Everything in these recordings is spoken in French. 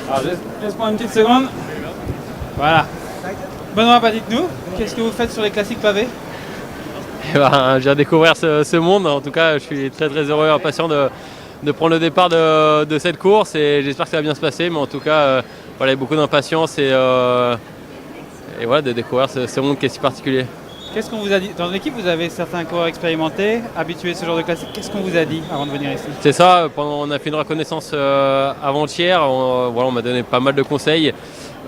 Alors, laisse-moi une petite seconde. Voilà. Benoît, dites-nous, qu'est-ce que vous faites sur les classiques pavés? Je viens découvrir ce monde. En tout cas, je suis très très heureux et impatient de prendre le départ de cette course et j'espère que ça va bien se passer. Mais en tout cas, voilà, beaucoup d'impatience et voilà, de découvrir ce monde qui est si particulier. Qu'est-ce qu'on vous a dit? Dans l'équipe, vous avez certains coureurs expérimentés, habitués à ce genre de classique. Qu'est-ce qu'on vous a dit avant de venir ici? C'est ça, on a fait une reconnaissance avant-hier. On m'a donné pas mal de conseils,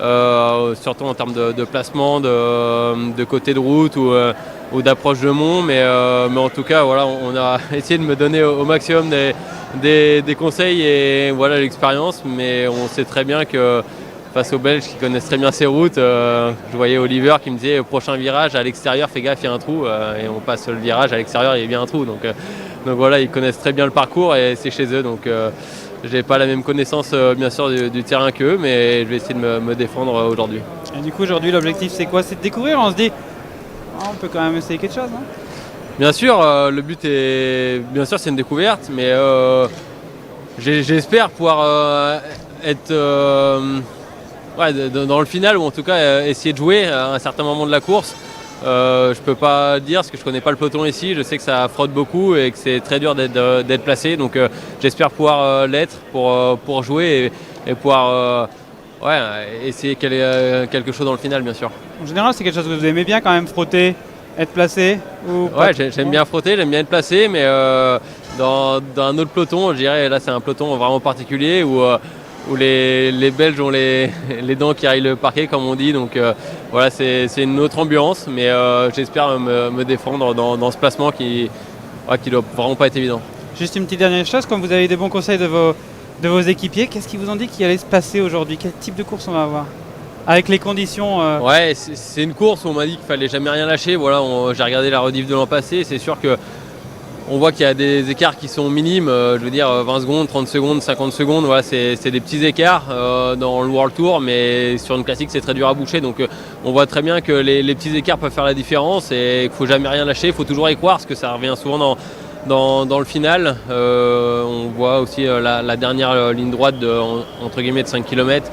surtout en termes de placement, de côté de route ou d'approche de mont. Mais en tout cas, voilà, on a essayé de me donner au maximum des conseils et voilà l'expérience. Mais on sait très bien que face aux Belges qui connaissent très bien ces routes, je voyais Oliver qui me disait prochain virage à l'extérieur, fais gaffe, il y a un trou, et on passe le virage à l'extérieur, il y a bien un trou. Donc voilà, ils connaissent très bien le parcours et c'est chez eux. Donc je n'ai pas la même connaissance bien sûr du terrain qu'eux, mais je vais essayer de me défendre aujourd'hui. Et du coup, aujourd'hui, l'objectif c'est quoi? C'est de découvrir. On se dit, on peut quand même essayer quelque chose, non? Bien sûr, le but est, bien sûr, c'est une découverte, mais j'espère pouvoir être dans le final, ou en tout cas essayer de jouer à un certain moment de la course. Je peux pas dire parce que je connais pas le peloton ici, je sais que ça frotte beaucoup et que c'est très dur d'être placé, donc j'espère pouvoir l'être pour jouer et pouvoir essayer quelque chose dans le final, bien sûr. En général, c'est quelque chose que vous aimez bien quand même, frotter, être placé ou pas? Ouais, j'aime bien frotter, j'aime bien être placé, mais dans un autre peloton, je dirais, là c'est un peloton vraiment particulier où les Belges ont les dents qui raillent le parquet, comme on dit. Donc voilà, c'est une autre ambiance, mais j'espère me défendre dans ce placement qui doit vraiment pas être évident. Juste une petite dernière chose, comme vous avez des bons conseils de vos équipiers, qu'est-ce qu'ils vous ont dit qu'il allait se passer aujourd'hui? Quel type de course on va avoir? Avec les conditions Ouais, c'est une course où on m'a dit qu'il fallait jamais rien lâcher. Voilà, j'ai regardé la rediff de l'an passé, c'est sûr que on voit qu'il y a des écarts qui sont minimes, je veux dire 20 secondes, 30 secondes, 50 secondes, voilà, c'est des petits écarts dans le World Tour, mais sur une classique c'est très dur à boucher, donc on voit très bien que les petits écarts peuvent faire la différence et qu'il ne faut jamais rien lâcher, il faut toujours y croire parce que ça revient souvent dans le final. On voit aussi la dernière ligne droite entre guillemets de 5 km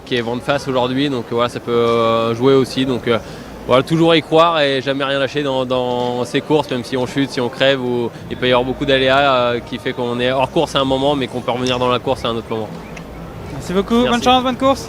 qui est vent de face aujourd'hui, donc voilà, ça peut jouer aussi. Donc, voilà, toujours y croire et jamais rien lâcher dans ces courses, même si on chute, si on crève, ou il peut y avoir beaucoup d'aléas qui fait qu'on est hors course à un moment, mais qu'on peut revenir dans la course à un autre moment. Merci beaucoup, Merci. bonne chance, bonne course.